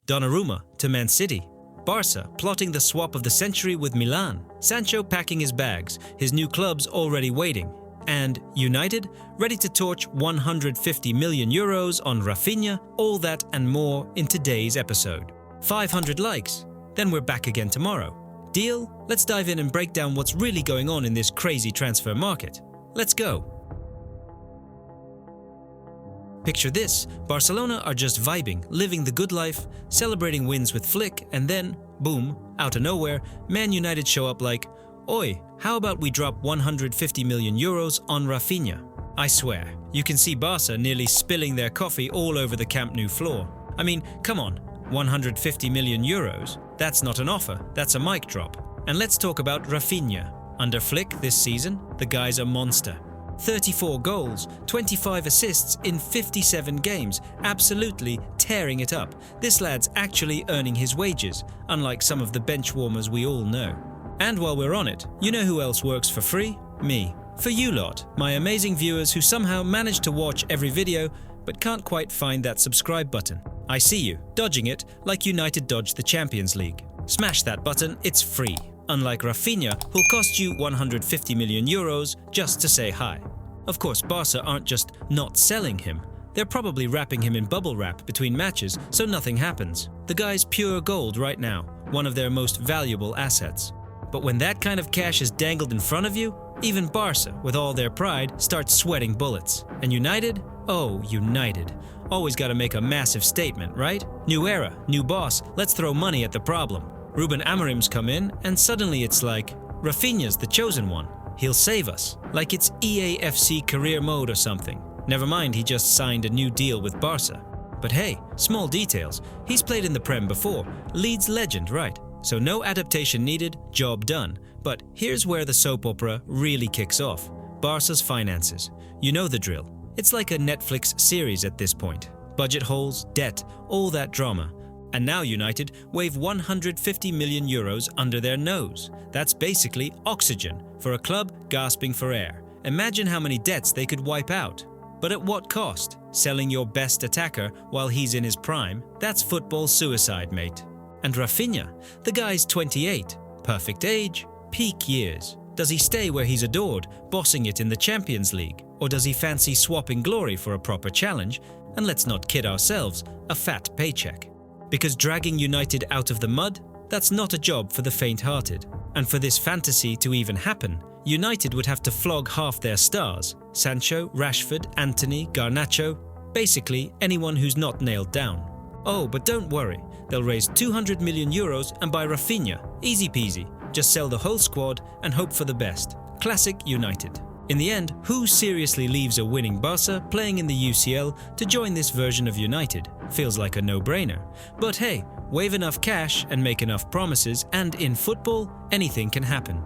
Donnarumma to Man City. Barca plotting the swap of the century with Milan. Sancho packing his bags, his new club's already waiting. And United ready to torch 150 million euros on Raphinha. All that and more in today's episode. 500 likes, then we're back again tomorrow. Deal? Let's dive in and break down what's really going on in this crazy transfer market. Let's go. Picture this, Barcelona are just vibing, living the good life, celebrating wins with Flick, and then, boom, out of nowhere, Man United show up like, "Oi, how about we drop 150 million euros on Raphinha?" I swear, you can see Barca nearly spilling their coffee all over the Camp Nou floor. I mean, come on, 150 million euros? That's not an offer, that's a mic drop. And let's talk about Raphinha. Under Flick this season, the guy's a monster. 34 goals, 25 assists in 57 games, absolutely tearing it up. This lad's actually earning his wages, unlike some of the bench warmers we all know. And while we're on it, you know who else works for free? Me. For you lot, my amazing viewers who somehow manage to watch every video but can't quite find that subscribe button. I see you, dodging it like United dodged the Champions League. Smash that button, it's free. Unlike Raphinha, who'll cost you 150 million euros just to say hi. Of course, Barca aren't just not selling him. They're probably wrapping him in bubble wrap between matches so nothing happens. The guy's pure gold right now, one of their most valuable assets. But when that kind of cash is dangled in front of you, even Barca, with all their pride, starts sweating bullets. And United? Oh, United. Always gotta make a massive statement, right? New era, new boss, let's throw money at the problem. Ruben Amorim's come in, and suddenly it's like, Raphinha's the chosen one. He'll save us, like it's EAFC career mode or something. Never mind, he just signed a new deal with Barca. But hey, small details. He's played in the Prem before, Leeds legend, right? So no adaptation needed, job done. But here's where the soap opera really kicks off. Barca's finances. You know the drill. It's like a Netflix series at this point. Budget holes, debt, all that drama. And now United wave 150 million euros under their nose. That's basically oxygen for a club gasping for air. Imagine how many debts they could wipe out. But at what cost? Selling your best attacker while he's in his prime? That's football suicide, mate. And Raphinha, the guy's 28. Perfect age, peak years. Does he stay where he's adored, bossing it in the Champions League? Or does he fancy swapping glory for a proper challenge? And let's not kid ourselves, a fat paycheck. Because dragging United out of the mud, that's not a job for the faint-hearted. And for this fantasy to even happen, United would have to flog half their stars. Sancho, Rashford, Antony, Garnacho, basically anyone who's not nailed down. Oh, but don't worry, they'll raise 200 million euros and buy Raphinha. Easy peasy. Just sell the whole squad and hope for the best. Classic United. In the end, who seriously leaves a winning Barca playing in the UCL to join this version of United? Feels like a no-brainer. But hey, wave enough cash and make enough promises, and in football, anything can happen.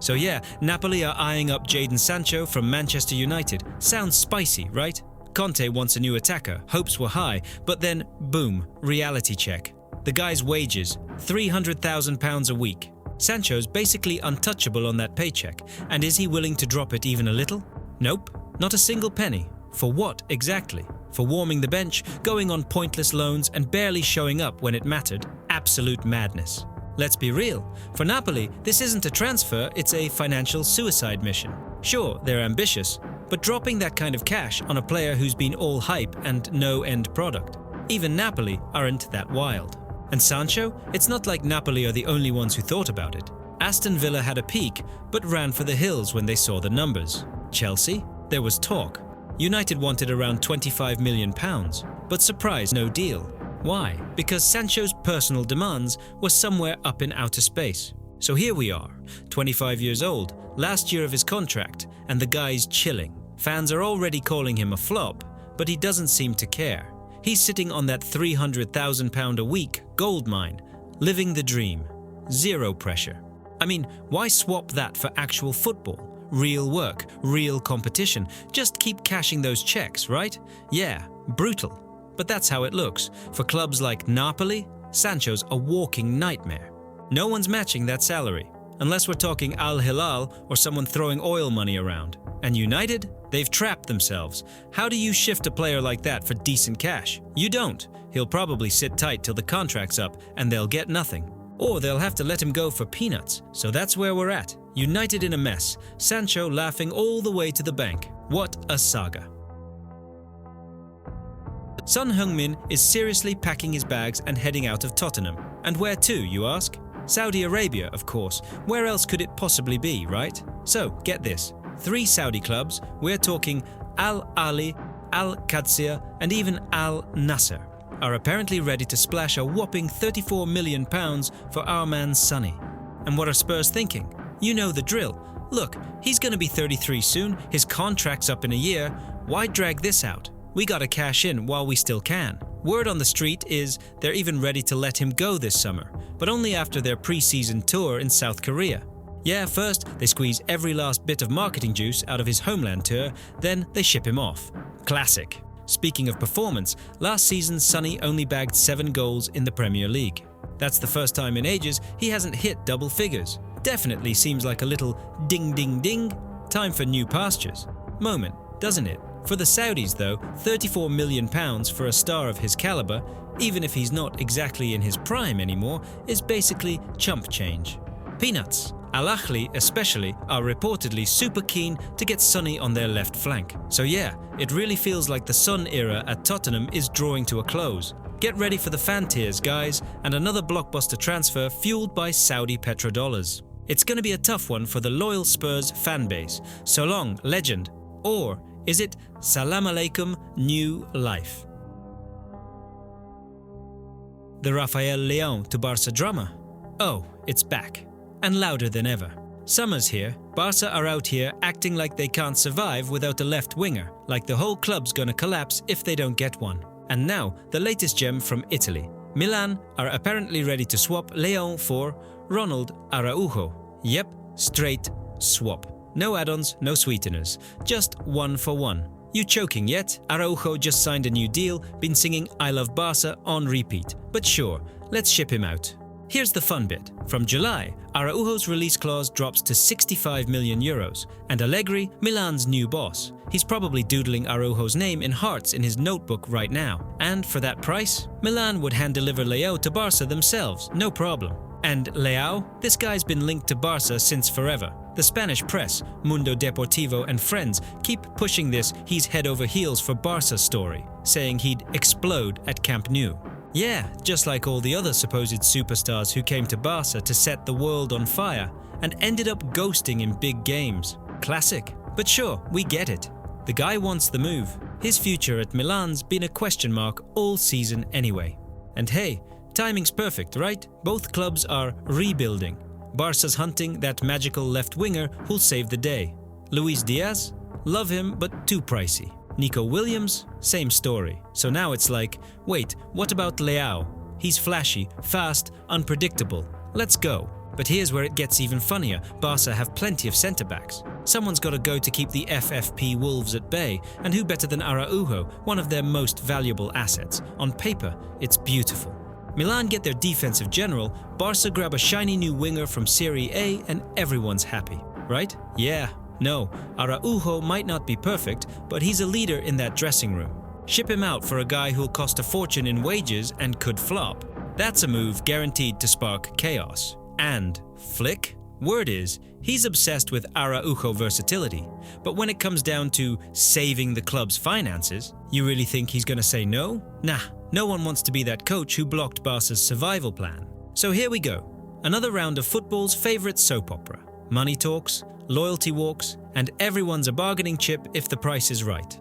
So yeah, Napoli are eyeing up Jadon Sancho from Manchester United. Sounds spicy, right? Conte wants a new attacker, hopes were high, but then, boom, reality check. The guy's wages, £300,000 a week. Sancho's basically untouchable on that paycheck, and is he willing to drop it even a little? Nope, not a single penny. For what exactly? For warming the bench, going on pointless loans and barely showing up when it mattered? Absolute madness. Let's be real, for Napoli, this isn't a transfer, it's a financial suicide mission. Sure, they're ambitious, but dropping that kind of cash on a player who's been all hype and no end product. Even Napoli aren't that wild. And Sancho? It's not like Napoli are the only ones who thought about it. Aston Villa had a peak, but ran for the hills when they saw the numbers. Chelsea? There was talk. United wanted around £25 million, but surprise, no deal. Why? Because Sancho's personal demands were somewhere up in outer space. So here we are, 25 years old, last year of his contract, and the guy's chilling. Fans are already calling him a flop, but he doesn't seem to care. He's sitting on that £300,000 a week gold mine, living the dream. Zero pressure. I mean, why swap that for actual football? Real work, real competition. Just keep cashing those checks, right? Yeah, brutal. But that's how it looks. For clubs like Napoli, Sancho's a walking nightmare. No one's matching that salary, unless we're talking Al Hilal or someone throwing oil money around. And United? They've trapped themselves. How do you shift a player like that for decent cash? You don't. He'll probably sit tight till the contract's up and they'll get nothing. Or they'll have to let him go for peanuts. So that's where we're at. United in a mess. Sancho laughing all the way to the bank. What a saga. Son Heung-min is seriously packing his bags and heading out of Tottenham. And where to, you ask? Saudi Arabia, of course. Where else could it possibly be, right? So, get this. 3 Saudi clubs, we're talking Al Ahly, Al Qadsiya and even Al Nasser, are apparently ready to splash a whopping £34 million for our man Sonny. And what are Spurs thinking? You know the drill. Look, he's going to be 33 soon, his contract's up in a year. Why drag this out? We gotta cash in while we still can. Word on the street is they're even ready to let him go this summer, but only after their pre-season tour in South Korea. Yeah, first they squeeze every last bit of marketing juice out of his homeland tour, then they ship him off. Classic. Speaking of performance, last season Sonny only bagged 7 goals in the Premier League. That's the first time in ages he hasn't hit double figures. Definitely seems like a little ding ding ding, time for new pastures moment, doesn't it? For the Saudis though, £34 million for a star of his caliber, even if he's not exactly in his prime anymore, is basically chump change. Peanuts. Al Ahly especially are reportedly super keen to get Sonny on their left flank. So yeah, it really feels like the Son era at Tottenham is drawing to a close. Get ready for the fan tears, guys, and another blockbuster transfer fueled by Saudi petrodollars. It's gonna be a tough one for the loyal Spurs fan base. So long, legend. Or is it Salam Alaikum, new life? The Raphael LEÁO to Barça drama? Oh, it's back. And louder than ever. Summer's here, Barca are out here acting like they can't survive without a left winger, like the whole club's gonna collapse if they don't get one. And now, the latest gem from Italy. Milan are apparently ready to swap LEÁO for Ronald ARAÚJO. Yep, straight swap. No add-ons, no sweeteners. Just 1 for 1. You choking yet? ARAÚJO just signed a new deal, been singing I Love Barca on repeat. But sure, let's ship him out. Here's the fun bit. From July, ARAÚJO's release clause drops to €65 million, and Allegri, Milan's new boss. He's probably doodling ARAÚJO's name in hearts in his notebook right now. And for that price, Milan would hand-deliver LEÁO to Barca themselves, no problem. And LEÁO? This guy's been linked to Barca since forever. The Spanish press, Mundo Deportivo and friends keep pushing this he's head over heels for Barca story, saying he'd explode at Camp Nou. Yeah, just like all the other supposed superstars who came to Barca to set the world on fire and ended up ghosting in big games. Classic. But sure, we get it. The guy wants the move. His future at Milan's been a question mark all season anyway. And hey, timing's perfect, right? Both clubs are rebuilding. Barca's hunting that magical left winger who'll save the day. Luis Diaz? Love him, but too pricey. Nico Williams? Same story. So now it's like, wait, what about LEÁO? He's flashy, fast, unpredictable. Let's go. But here's where it gets even funnier. Barca have plenty of centre-backs. Someone's got to go to keep the FFP Wolves at bay, and who better than ARAÚJO, one of their most valuable assets. On paper, it's beautiful. Milan get their defensive general, Barca grab a shiny new winger from Serie A, and everyone's happy, right? Yeah, no, ARAÚJO might not be perfect, but he's a leader in that dressing room. Ship him out for a guy who'll cost a fortune in wages and could flop. That's a move guaranteed to spark chaos. And Flick? Word is, he's obsessed with ARAÚJO versatility, but when it comes down to saving the club's finances, you really think he's gonna say no? Nah. No one wants to be that coach who blocked Barca's survival plan. So here we go. Another round of football's favourite soap opera. Money talks, loyalty walks, and everyone's a bargaining chip if the price is right.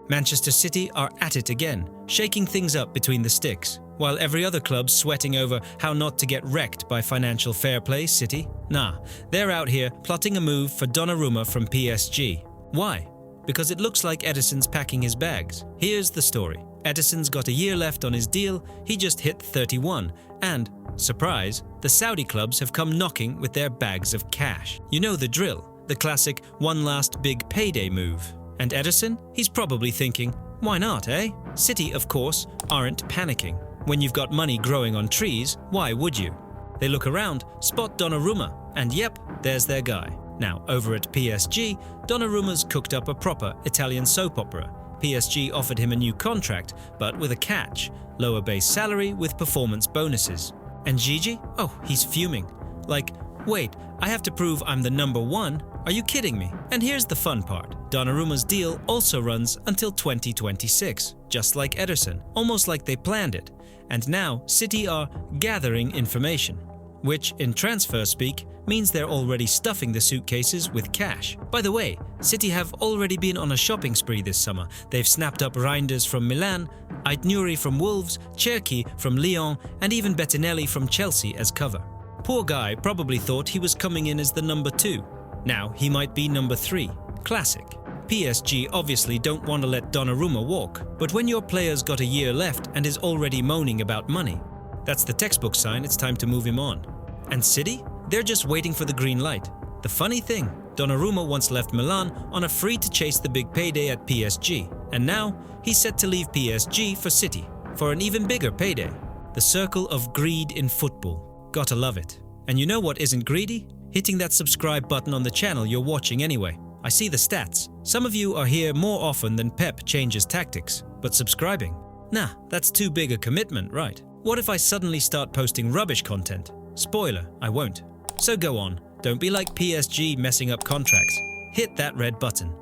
Manchester City are at it again, shaking things up between the sticks, while every other club's sweating over how not to get wrecked by financial fair play. City? Nah, they're out here plotting a move for Donnarumma from PSG. Why? Because it looks like Edison's packing his bags. Here's the story. Edison's got a year left on his deal, he just hit 31, and, surprise, the Saudi clubs have come knocking with their bags of cash. You know the drill, the classic one last big payday move. And Edison? He's probably thinking, why not, eh? City, of course, aren't panicking. When you've got money growing on trees, why would you? They look around, spot Donnarumma, and yep, there's their guy. Now, over at PSG, Donnarumma's cooked up a proper Italian soap opera. PSG offered him a new contract, but with a catch: lower base salary with performance bonuses. And Gigi? Oh, he's fuming. Like, wait, I have to prove I'm the number one? Are you kidding me? And here's the fun part. Donnarumma's deal also runs until 2026, just like Ederson, almost like they planned it. And now City are gathering information, which in transfer speak means they're already stuffing the suitcases with cash. By the way, City have already been on a shopping spree this summer. They've snapped up Reinders from Milan, Aït-Nouri from Wolves, Cherki from Lyon, and even Bettinelli from Chelsea as cover. Poor guy probably thought he was coming in as the number 2. Now he might be number 3. Classic. PSG obviously don't want to let Donnarumma walk, but when your player's got a year left and is already moaning about money, that's the textbook sign it's time to move him on. And City? They're just waiting for the green light. The funny thing, Donnarumma once left Milan on a free to chase the big payday at PSG, and now he's set to leave PSG for City, for an even bigger payday. The circle of greed in football. Gotta love it. And you know what isn't greedy? Hitting that subscribe button on the channel you're watching anyway. I see the stats. Some of you are here more often than Pep changes tactics, but subscribing? Nah, that's too big a commitment, right? What if I suddenly start posting rubbish content? Spoiler, I won't. So go on, don't be like PSG messing up contracts. Hit that red button.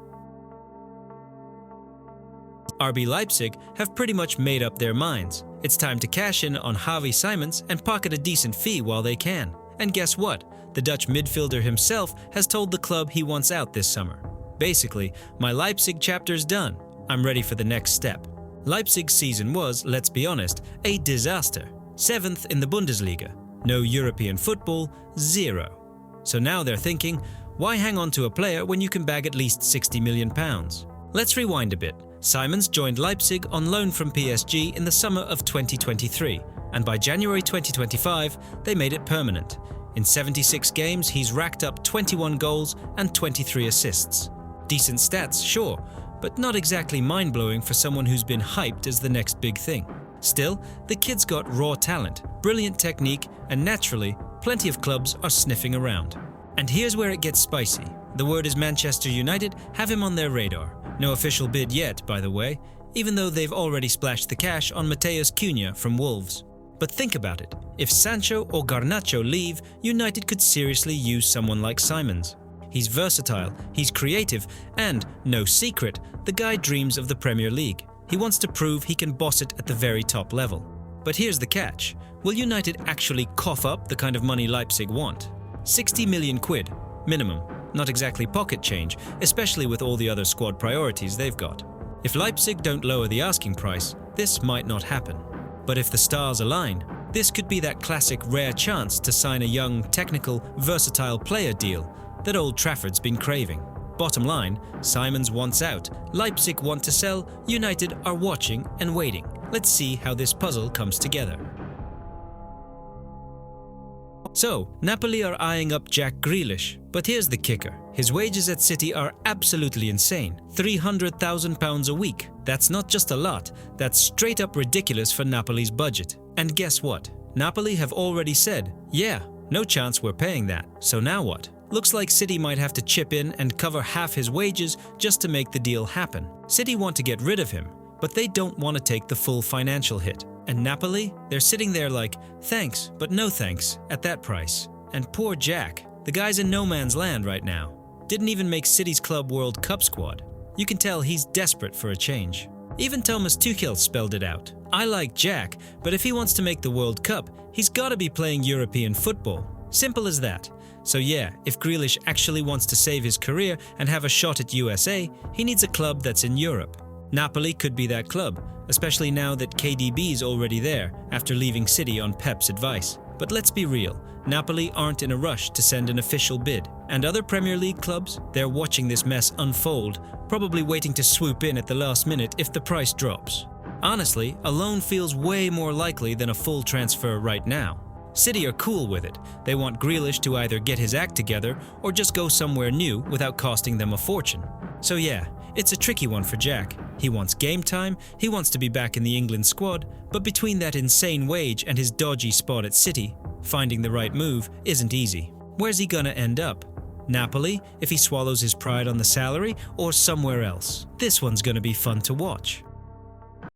RB Leipzig have pretty much made up their minds. It's time to cash in on Xavi Simons and pocket a decent fee while they can. And guess what? The Dutch midfielder himself has told the club he wants out this summer. Basically, my Leipzig chapter's done. I'm ready for the next step. Leipzig's season was, let's be honest, a disaster. 7th in the Bundesliga. No European football, 0. So now they're thinking, why hang on to a player when you can bag at least £60 million? Let's rewind a bit. Simons joined Leipzig on loan from PSG in the summer of 2023, and by January 2025, they made it permanent. In 76 games, he's racked up 21 goals and 23 assists. Decent stats, sure, but not exactly mind-blowing for someone who's been hyped as the next big thing. Still, the kid's got raw talent, brilliant technique, and naturally, plenty of clubs are sniffing around. And here's where it gets spicy. The word is Manchester United have him on their radar. No official bid yet, by the way, even though they've already splashed the cash on Matheus Cunha from Wolves. But think about it. If Sancho or Garnacho leave, United could seriously use someone like Simons. He's versatile, he's creative, and, no secret, the guy dreams of the Premier League. He wants to prove he can boss it at the very top level. But here's the catch. Will United actually cough up the kind of money Leipzig want? 60 million quid, minimum. Not exactly pocket change, especially with all the other squad priorities they've got. If Leipzig don't lower the asking price, this might not happen. But if the stars align, this could be that classic rare chance to sign a young, technical, versatile player deal that Old Trafford's been craving. Bottom line, Simons wants out, Leipzig want to sell, United are watching and waiting. Let's see how this puzzle comes together. So, Napoli are eyeing up Jack Grealish, but here's the kicker. His wages at City are absolutely insane. £300,000 a week. That's not just a lot, that's straight up ridiculous for Napoli's budget. And guess what? Napoli have already said, yeah, no chance we're paying that. So now what? Looks like City might have to chip in and cover half his wages just to make the deal happen. City want to get rid of him, but they don't want to take the full financial hit. And Napoli, they're sitting there like, thanks, but no thanks, at that price. And poor Jack, the guy's in no man's land right now. Didn't even make City's Club World Cup squad. You can tell he's desperate for a change. Even Thomas Tuchel spelled it out. I like Jack, but if he wants to make the World Cup, he's gotta be playing European football. Simple as that. So yeah, if Grealish actually wants to save his career and have a shot at USA, he needs a club that's in Europe. Napoli could be that club, especially now that KDB's already there after leaving City on Pep's advice. But let's be real, Napoli aren't in a rush to send an official bid. And other Premier League clubs, they're watching this mess unfold, probably waiting to swoop in at the last minute if the price drops. Honestly, a loan feels way more likely than a full transfer right now. City are cool with it. They want Grealish to either get his act together or just go somewhere new without costing them a fortune. So yeah, it's a tricky one for Jack. He wants game time, he wants to be back in the England squad, but between that insane wage and his dodgy spot at City, finding the right move isn't easy. Where's he gonna end up? Napoli, if he swallows his pride on the salary, or somewhere else. This one's gonna be fun to watch.